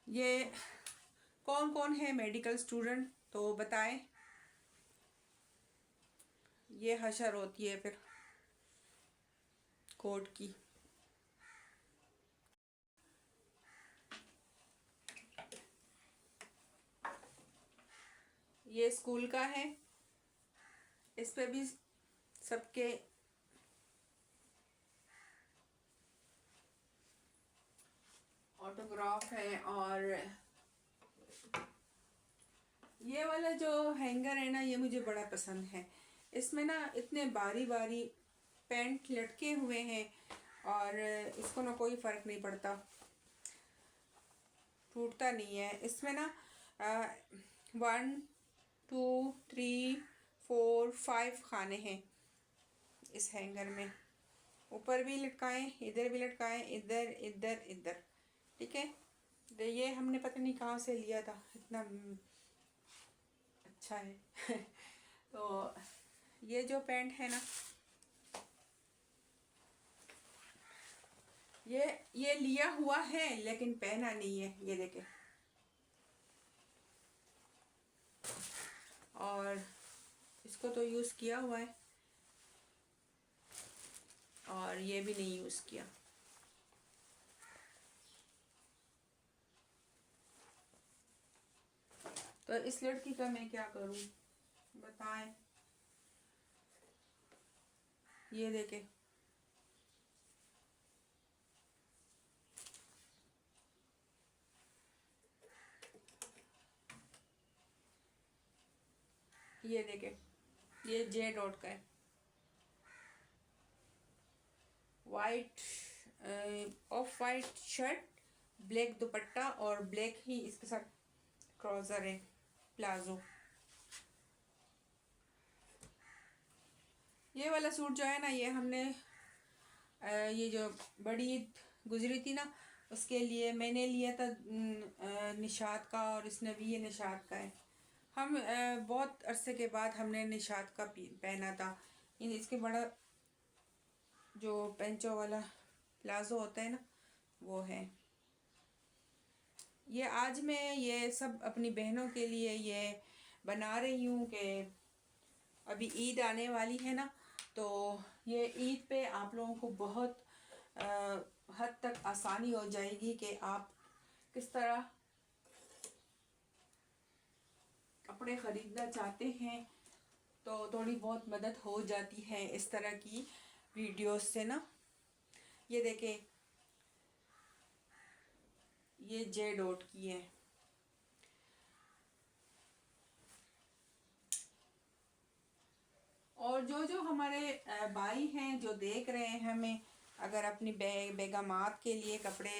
ये कौन कौन है मेडिकल स्टूडेंट तो बताएं। ये हशर होती है फिर कोट की। ये स्कूल का है, इस पे भी सबके ऑटोग्राफ है। और ये वाला जो हैंगर है ना, ये मुझे बड़ा पसंद है। इसमें ना इतने बारी बारी पैंट लटके हुए हैं और इसको ना कोई फ़र्क नहीं पड़ता, टूटता नहीं है। इसमें ना 1 2 3 4 5 खाने हैं इस हैंगर में। ऊपर भी लटकाएं, इधर भी लटकाएं, इधर इधर इधर। ठीक है। तो ये हमने पता नहीं कहाँ से लिया था, इतना अच्छा है। तो ये जो पैंट है ना, ये लिया हुआ है लेकिन पहना नहीं है, ये देखे। और इसको तो यूज़ किया हुआ है और ये भी नहीं यूज़ किया। तो इस लड़की का मैं क्या करूं बताएं। ये देखे, ये देखे, ये जे डॉट का है। White of white shirt, black दुपट्टा और ब्लैक ही इसके साथ ट्राउज़र है, प्लाजो। ये वाला सूट जो है ना, ये हमने ये जो बड़ी ईद गुजरी थी ना, उसके लिए मैंने लिया था निशात का, और इसने भी ये निशात का है। हम बहुत अरसे के बाद हमने निशात का पहना था। इसके बड़ा जो पेंचो वाला प्लाजो होता है ना, वो है। ये आज मैं ये सब अपनी बहनों के लिए ये बना रही हूँ कि अभी ईद आने वाली है ना, तो ये ईद पे आप लोगों को बहुत हद तक आसानी हो जाएगी कि आप किस तरह कपड़े ख़रीदना चाहते हैं। तो थोड़ी बहुत मदद हो जाती है इस तरह की वीडियोस से ना। ये देखें, ये जे डॉट की है। और जो हमारे भाई हैं जो देख रहे हैं हमें, अगर अपनी बेगमात के लिए कपड़े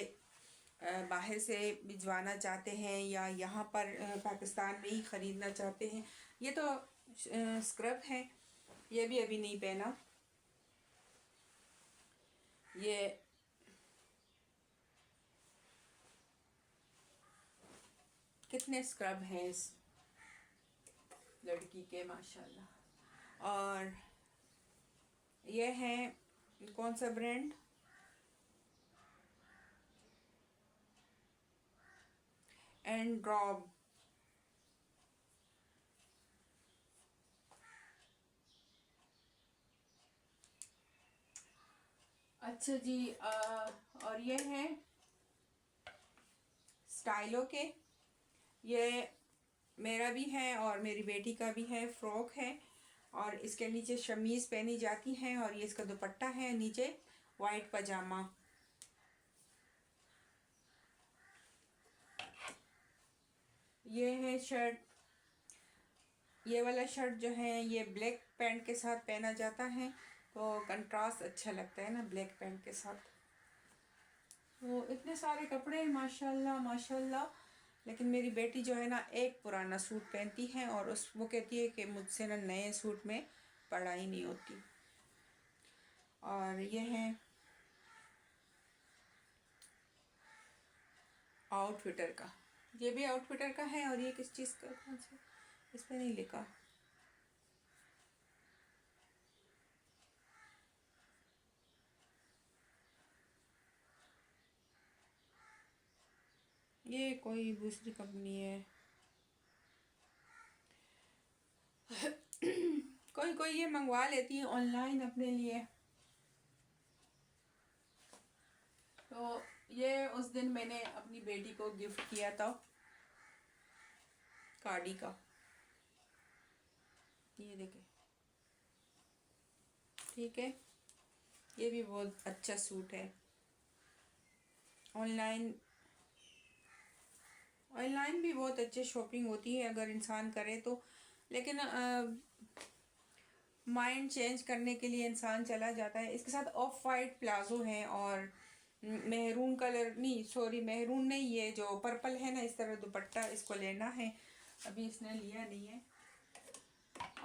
बाहर से भिजवाना चाहते हैं या यहाँ पर पाकिस्तान में ही ख़रीदना चाहते हैं, ये तो स्क्रब है, ये भी अभी नहीं पहना। ये कितने स्क्रब हैं इस लड़की के माशाल्लाह। और ये है कौन सा ब्रांड, एंड ड्रॉप। अच्छा जी। और ये है स्टाइलो के। ये मेरा भी है और मेरी बेटी का भी है, फ्रॉक है और इसके नीचे शमीज़ पहनी जाती है और ये इसका दुपट्टा है, नीचे वाइट पजामा। ये है शर्ट, ये वाला शर्ट जो है ये ब्लैक पैंट के साथ पहना जाता है, तो कंट्रास्ट अच्छा लगता है ना ब्लैक पैंट के साथ। तो इतने सारे कपड़े माशाल्लाह माशाल्लाह। लेकिन मेरी बेटी जो है ना, एक पुराना सूट पहनती है और उस वो कहती है कि मुझसे ना नए सूट में पढ़ाई नहीं होती। और ये है आउटफिटर का, ये भी आउटफिटर का है। और ये किस चीज़ का, कौन सा, इस पर नहीं लिखा। ये कोई दूसरी कंपनी है। कोई कोई ये मंगवा लेती है ऑनलाइन अपने लिए। तो ये उस दिन मैंने अपनी बेटी को गिफ्ट किया था, कार्डी का। ये देखें, ठीक है, ये भी बहुत अच्छा सूट है। ऑनलाइन ऑनलाइन भी बहुत अच्छी शॉपिंग होती है अगर इंसान करे तो, लेकिन माइंड चेंज करने के लिए इंसान चला जाता है। इसके साथ ऑफ वाइट प्लाजो है और मेहरून कलर, नहीं सॉरी मेहरून नहीं, ये जो पर्पल है ना, इस तरह दुपट्टा इसको लेना है। अभी इसने लिया नहीं है।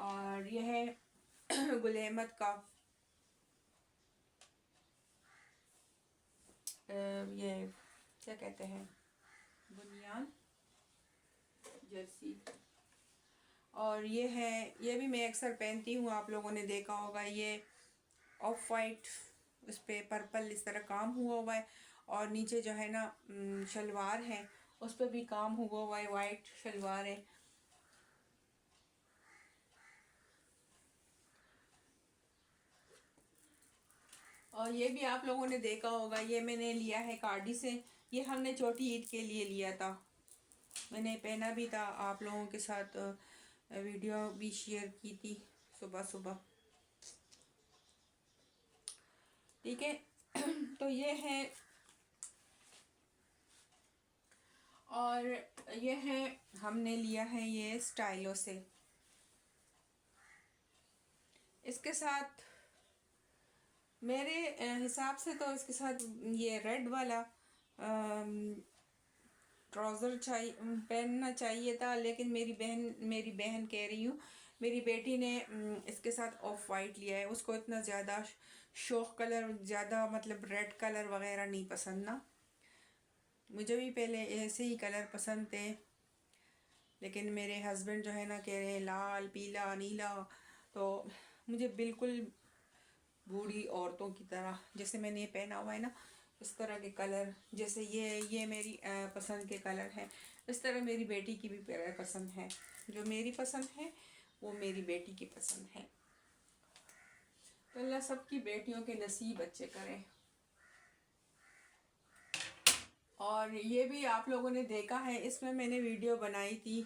और यह है गुल अहमद का ये क्या कहते हैं, बुनियान जर्सी। और ये है, ये भी मैं अक्सर पहनती हूँ, आप लोगों ने देखा होगा। ये ऑफ वाइट, उस पर पर्पल इस तरह काम हुआ है और नीचे जो है ना शलवार है, उस पर भी काम हुआ है, वाइट शलवार है। और ये भी आप लोगों ने देखा होगा, ये मैंने लिया है कार्डी से। ये हमने छोटी ईद के लिए लिया था, मैंने पहना भी था, आप लोगों के साथ वीडियो भी शेयर की थी सुबह सुबह, ठीक है। तो ये है, और ये है, हमने लिया है ये स्टाइलो से। इसके साथ मेरे हिसाब से तो इसके साथ ये रेड वाला ट्राउज़र चाहिए, पहनना चाहिए था, लेकिन मेरी बहन कह रही हूँ, मेरी बेटी ने इसके साथ ऑफ वाइट लिया है। उसको इतना ज़्यादा शौक कलर, ज़्यादा मतलब रेड कलर वगैरह नहीं पसंद ना। मुझे भी पहले ऐसे ही कलर पसंद थे, लेकिन मेरे हस्बैंड जो है ना कह रहे हैं लाल पीला नीला, तो मुझे बिल्कुल बूढ़ी औरतों की तरह, जैसे मैंने ये पहना हुआ है ना, इस तरह के कलर, जैसे ये मेरी पसंद के कलर हैं, इस तरह मेरी बेटी की भी पसंद है। जो मेरी पसंद है वो मेरी बेटी की पसंद है। तो अल्लाह सबकी बेटियों के नसीब अच्छे करें। और ये भी आप लोगों ने देखा है, इसमें मैंने वीडियो बनाई थी।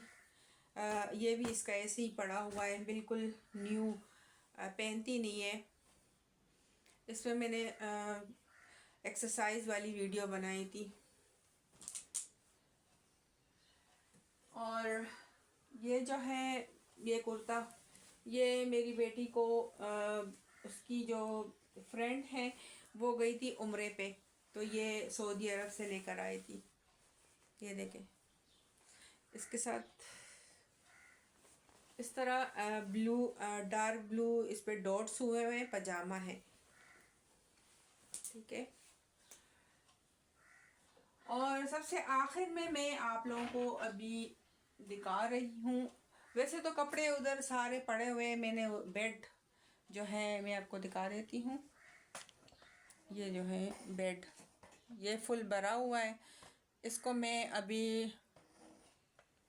ये भी इसका ऐसे ही पड़ा हुआ है, बिल्कुल न्यू, पहनती नहीं है। इसमें मैंने एक्सरसाइज वाली वीडियो बनाई थी। और ये जो है, ये कुर्ता, ये मेरी बेटी को उसकी जो फ्रेंड है वो गई थी उम्रे पे, तो ये सऊदी अरब से लेकर आई थी। ये देखें, इसके साथ इस तरह ब्लू, डार्क ब्लू, इस पे डॉट्स हुए हुए हैं, पजामा है, ठीक है। और सबसे आखिर में मैं आप लोगों को अभी दिखा रही हूँ, वैसे तो कपड़े उधर सारे पड़े हुए हैं, मैंने बेड जो है मैं आपको दिखा देती हूँ। ये जो है बेड, ये फुल भरा हुआ है, इसको मैं अभी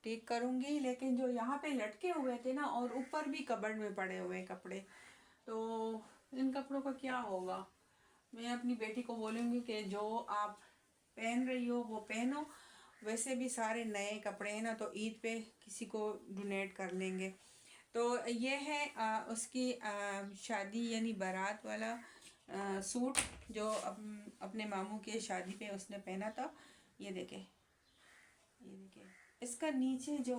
ठीक करूँगी। लेकिन जो यहाँ पे लटके हुए थे ना, और ऊपर भी कबर्ड में पड़े हुए कपड़े, तो इन कपड़ों का क्या होगा। मैं अपनी बेटी को बोलूँगी कि जो आप पहन रही हो वो पहनो, वैसे भी सारे नए कपड़े हैं ना, तो ईद पे किसी को डोनेट कर लेंगे। तो ये है उसकी शादी यानी बारात वाला सूट, जो अपने मामू के शादी पे उसने पहना था। ये देखें, ये देखें, इसका नीचे जो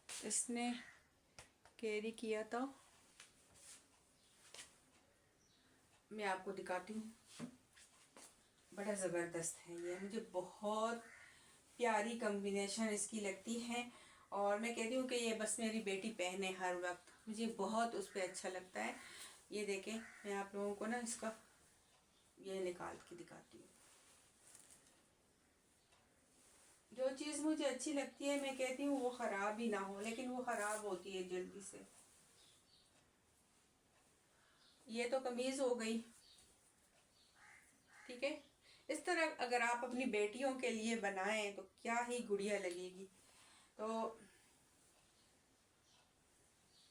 इसने कैरी किया था, मैं आपको दिखाती हूँ, बड़ा ज़बरदस्त है ये, मुझे बहुत प्यारी कॉम्बिनेशन इसकी लगती है। और मैं कहती हूँ कि ये बस मेरी बेटी पहने हर वक्त, मुझे बहुत उस पर अच्छा लगता है। ये देखें, मैं आप लोगों को ना इसका ये निकाल के दिखाती हूँ। जो चीज़ मुझे अच्छी लगती है मैं कहती हूँ वो ख़राब ही ना हो, लेकिन वो ख़राब होती है जल्दी से। ये तो कमीज़ हो गई, ठीक है। इस तरह अगर आप अपनी बेटियों के लिए बनाएं तो क्या ही गुड़िया लगेगी। तो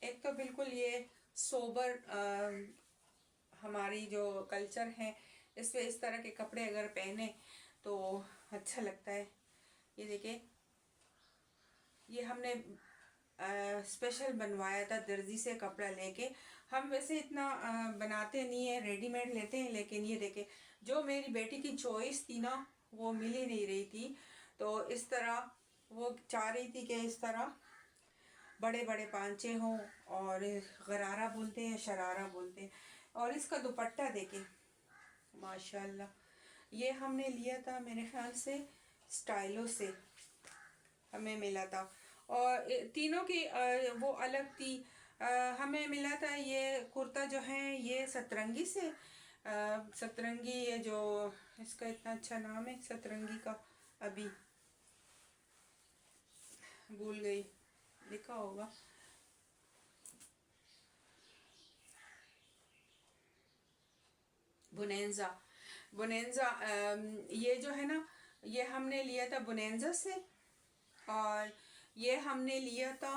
एक तो बिल्कुल ये सोबर हमारी जो कल्चर है इसमें इस तरह के कपड़े अगर पहने तो अच्छा लगता है। ये देखिए, ये हमने स्पेशल बनवाया था दर्जी से कपड़ा लेके। हम वैसे इतना बनाते नहीं है, रेडीमेड लेते हैं, लेकिन ये देखे जो मेरी बेटी की चॉइस थी ना वो मिल ही नहीं रही थी। तो इस तरह वो चाह रही थी कि इस तरह बड़े बड़े पांचे हों, और गरारा बोलते हैं, शरारा बोलते हैं। और इसका दुपट्टा देखें माशाल्लाह। ये हमने लिया था मेरे ख्याल से स्टाइलो से हमें मिला था, और तीनों की वो अलग थी। हमें मिला था ये कुर्ता जो है ये सतरंगी से, सतरंगी, ये जो इसका इतना अच्छा नाम है सतरंगी का, अभी भूल गई, लिखा होगा बुनेंजा। बुनेंजा ये जो है ना ये हमने लिया था बुनेंजा से, और ये हमने लिया था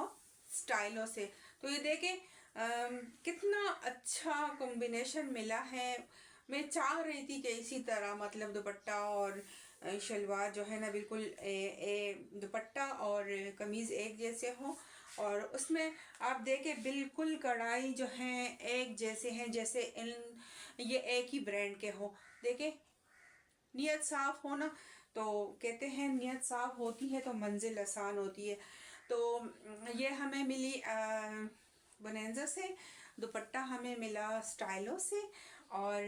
स्टाइलो से। तो ये देखें कितना अच्छा कॉम्बिनेशन मिला है। मैं चाह रही थी कि इसी तरह मतलब दुपट्टा और शलवार जो है ना बिल्कुल दुपट्टा और कमीज़ एक जैसे हो, और उसमें आप देखें बिल्कुल कढ़ाई जो है एक जैसे हैं, जैसे इन ये एक ही ब्रांड के हो। देखें नियत साफ हो ना, तो कहते हैं नियत साफ होती है तो मंजिल आसान होती है। तो ये हमें मिली बोनेंजा से, दुपट्टा हमें मिला स्टाइलो से, और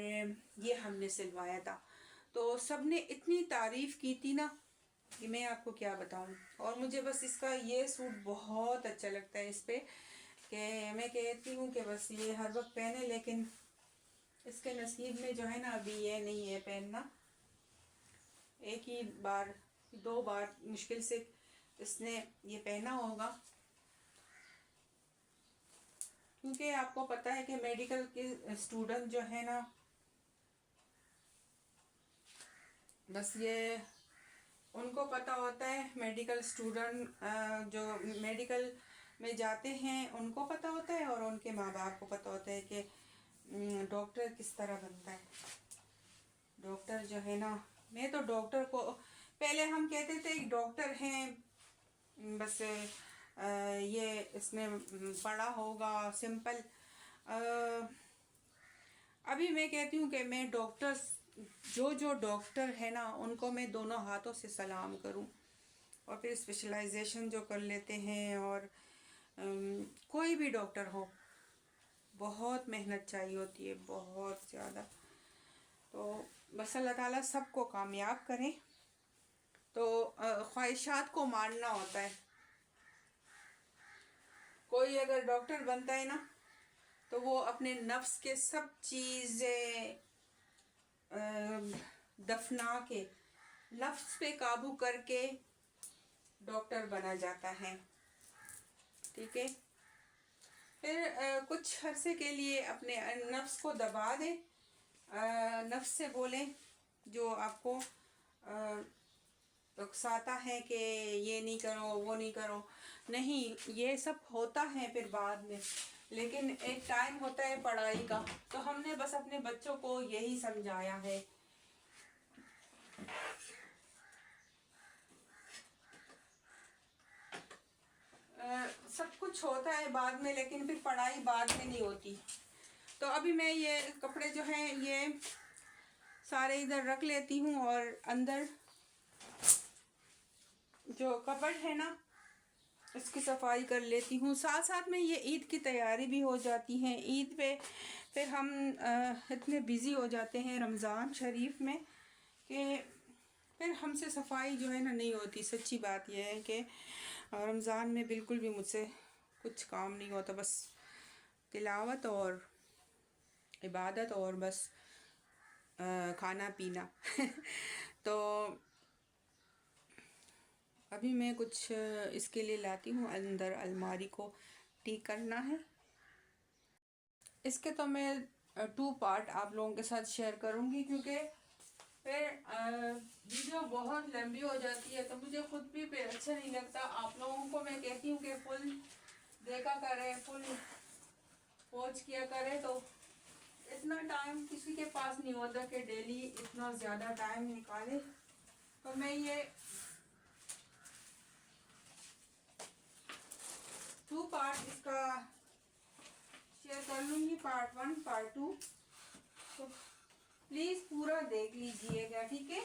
ये हमने सिलवाया था। तो सब ने इतनी तारीफ़ की थी ना कि मैं आपको क्या बताऊं। और मुझे बस इसका ये सूट बहुत अच्छा लगता है इस पे, कि मैं कहती हूँ कि बस ये हर वक्त पहने, लेकिन इसके नसीब में जो है ना अभी ये नहीं है पहनना। एक ही बार, दो बार मुश्किल से इसने ये पहना होगा, क्योंकि आपको पता है कि मेडिकल के स्टूडेंट जो है ना बस ये उनको पता होता है। मेडिकल स्टूडेंट जो मेडिकल में जाते हैं उनको पता होता है, और उनके माँ बाप को पता होता है कि डॉक्टर किस तरह बनता है। डॉक्टर जो है ना, मैं तो डॉक्टर को पहले हम कहते थे डॉक्टर हैं बस ये इसने पढ़ा होगा सिंपल। अभी मैं कहती हूँ कि मैं डॉक्टर्स जो डॉक्टर है ना उनको मैं दोनों हाथों से सलाम करूँ, और फिर स्पेशलाइजेशन जो कर लेते हैं, और कोई भी डॉक्टर हो बहुत मेहनत चाहिए होती है, बहुत ज़्यादा। तो बस अल्लाह ताला सबको कामयाब करें। तो ख्वाहिशात को मारना होता है। कोई अगर डॉक्टर बनता है ना तो वो अपने नफ्स के सब चीज़ें दफना के नफ्स पे काबू करके डॉक्टर बना जाता है। ठीक है, फिर कुछ अरसे के लिए अपने नफ्स को दबा दें, नफ्स से बोलें जो आपको उकसाता है कि ये नहीं करो वो नहीं करो। नहीं, ये सब होता है फिर बाद में, लेकिन एक टाइम होता है पढ़ाई का। तो हमने बस अपने बच्चों को यही समझाया है। सब कुछ होता है बाद में, लेकिन फिर पढ़ाई बाद में नहीं होती। तो अभी मैं ये कपड़े जो हैं ये सारे इधर रख लेती हूँ, और अंदर जो कपड़ है ना इसकी सफाई कर लेती हूँ। साथ साथ में ये ईद की तैयारी भी हो जाती है। ईद पे फिर हम इतने बिज़ी हो जाते हैं रमज़ान शरीफ में कि फिर हमसे सफाई जो है ना नहीं होती। सच्ची बात यह है कि रमज़ान में बिल्कुल भी मुझसे कुछ काम नहीं होता, बस तिलावत और इबादत और बस खाना पीना। तो अभी मैं कुछ इसके लिए लाती हूँ, अंदर अलमारी को ठीक करना है। इसके तो मैं 2 पार्ट आप लोगों के साथ शेयर करूँगी, क्योंकि फिर वीडियो बहुत लंबी हो जाती है तो मुझे खुद भी फिर अच्छा नहीं लगता। आप लोगों को मैं कहती हूँ कि फुल देखा करें, फुल वॉच किया करें। तो इतना टाइम किसी के पास नहीं होता कि डेली इतना ज़्यादा टाइम निकाले। तो मैं ये 2 पार्ट इसका शेयर कर लूँगी, पार्ट 1 पार्ट 2। तो प्लीज़ पूरा देख लीजिएगा, ठीक है।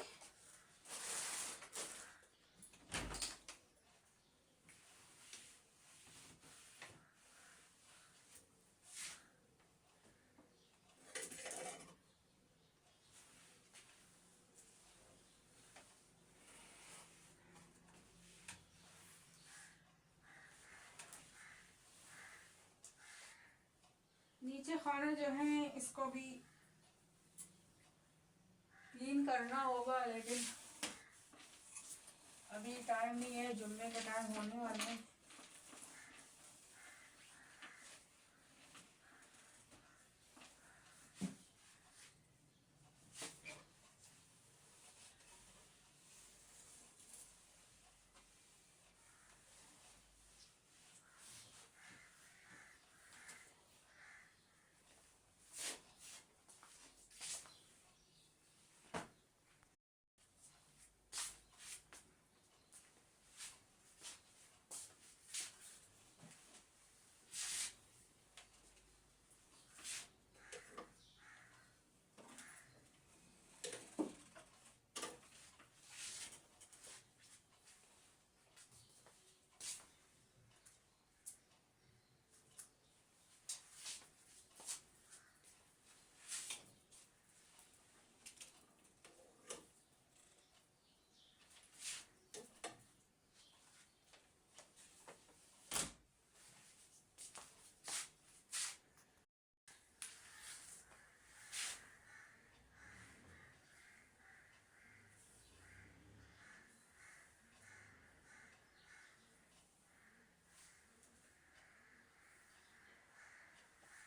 नीचे खाना जो है इसको भी क्लीन करना होगा, लेकिन अभी टाइम नहीं है, जुम्मे का टाइम होने वाला है।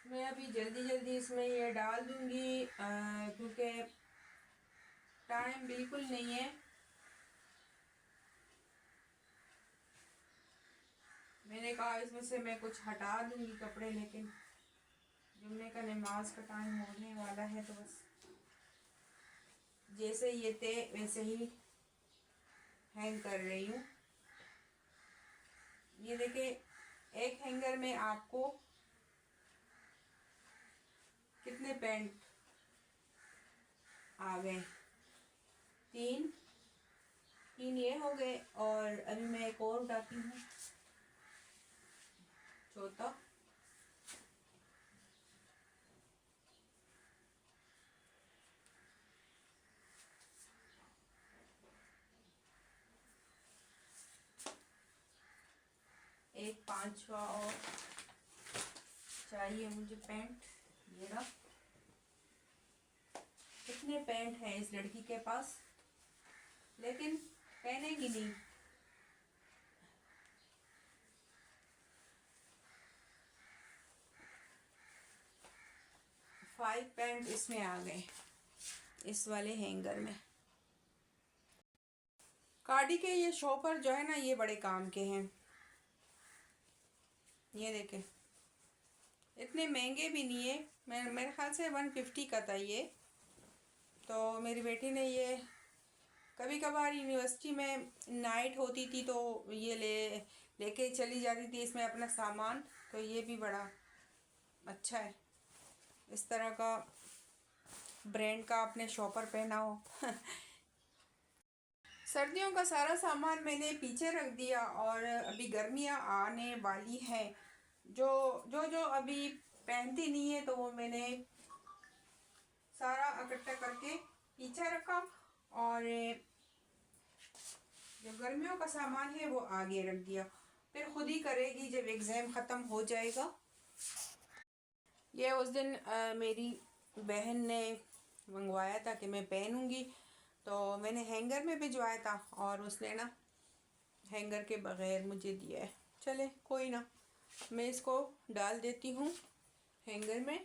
मैं अभी जल्दी जल्दी इसमें ये डाल दूंगी क्योंकि टाइम बिल्कुल नहीं है। मैंने कहा इसमें से मैं कुछ हटा दूंगी कपड़े, लेकिन जुम्मे का नमाज का टाइम होने वाला है तो बस जैसे ये थे वैसे ही हैंग कर रही हूँ। ये देखिए एक हैंगर में आपको कितने पैंट आ गए, 3 ये हो गए। और अभी मैं एक और उठाती हूँ, चौथा। एक 5वां और चाहिए मुझे पैंट। ये रहा। कितने पैंट हैं इस लड़की के पास, लेकिन पहनेगी नहीं। फाइव पैंट इसमें आ गए, इस वाले हैंगर में। कार्डी के ये शॉपर जो है ना, ये बड़े काम के हैं। ये देखें, इतने महंगे भी नहीं है। मेरे ख्याल से 150 का था ये। तो मेरी बेटी ने ये कभी कभार यूनिवर्सिटी में नाइट होती थी तो ये लेके चली जाती थी इसमें अपना सामान। तो ये भी बड़ा अच्छा है, इस तरह का ब्रांड का आपने शॉपर पहना हो। सर्दियों का सारा सामान मैंने पीछे रख दिया और अभी गर्मियाँ आने वाली हैं। जो जो जो अभी पहनती नहीं है तो वो मैंने सारा इकट्ठा करके पीछे रखा, और जो गर्मियों का सामान है वो आगे रख दिया। फिर खुद ही करेगी जब एग्ज़ाम ख़त्म हो जाएगा। ये उस दिन मेरी बहन ने मंगवाया था कि मैं पहनूंगी, तो मैंने हैंगर में भिजवाया था और उसने ना हैंगर के बग़ैर मुझे दिया है। चले कोई ना, मैं इसको डाल देती हूँ हैंगर में।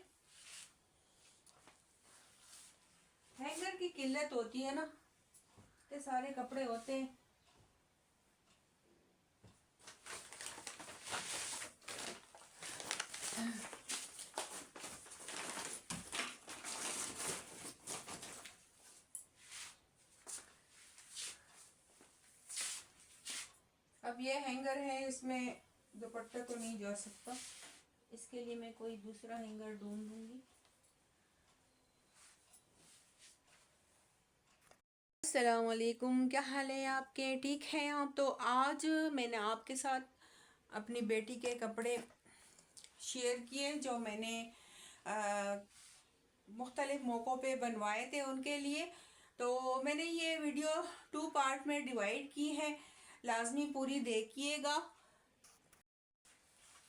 हैंगर की किल्लत होती है ना, इतने सारे कपड़े होते हैं। अब ये हैंगर है, इसमें दुपट्टा तो नहीं जा सकता, इसके लिए मैं कोई दूसरा हैंगर ढूंढ लूँगी। अस्सलामुअलैकुम, क्या हाल है आपके? ठीक हैं आप? तो आज मैंने आपके साथ अपनी बेटी के कपड़े शेयर किए जो मैंने मुख्तलिफ़ मौक़ों पे बनवाए थे उनके लिए। तो मैंने ये वीडियो 2 पार्ट में डिवाइड की है, लाजमी पूरी देखिएगा।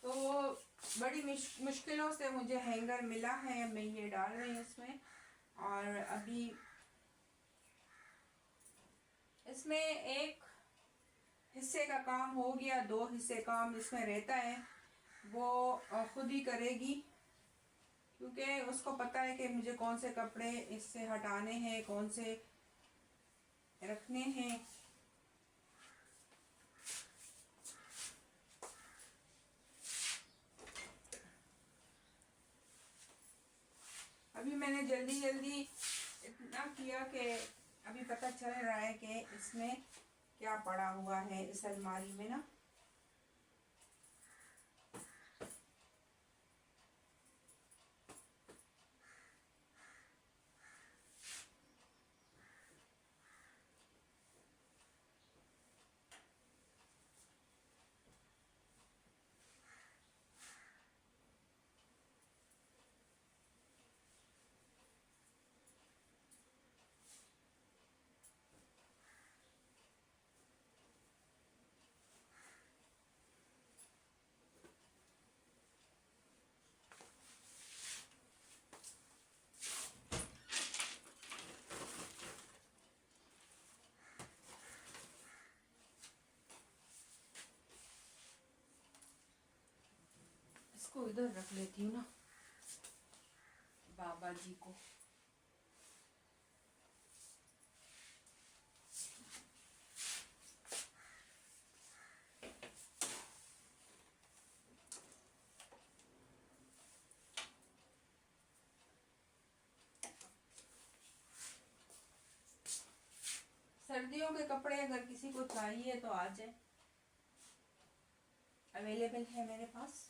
तो बड़ी मुश्किलों से मुझे हैंगर मिला है, मैं ये डाल रही हूँ इसमें। और अभी इसमें एक हिस्से का काम हो गया, 2 हिस्से काम इसमें रहता है, वो खुद ही करेगी, क्योंकि उसको पता है कि मुझे कौन से कपड़े इससे हटाने हैं, कौन से रखने हैं। अभी मैंने जल्दी जल्दी इतना किया कि अभी पता चल रहा है कि इसमें क्या पड़ा हुआ है इस अलमारी में ना। इसको इधर रख लेती हूँ ना, बाबा जी को। सर्दियों के कपड़े अगर किसी को चाहिए तो आ जाए, अवेलेबल है मेरे पास।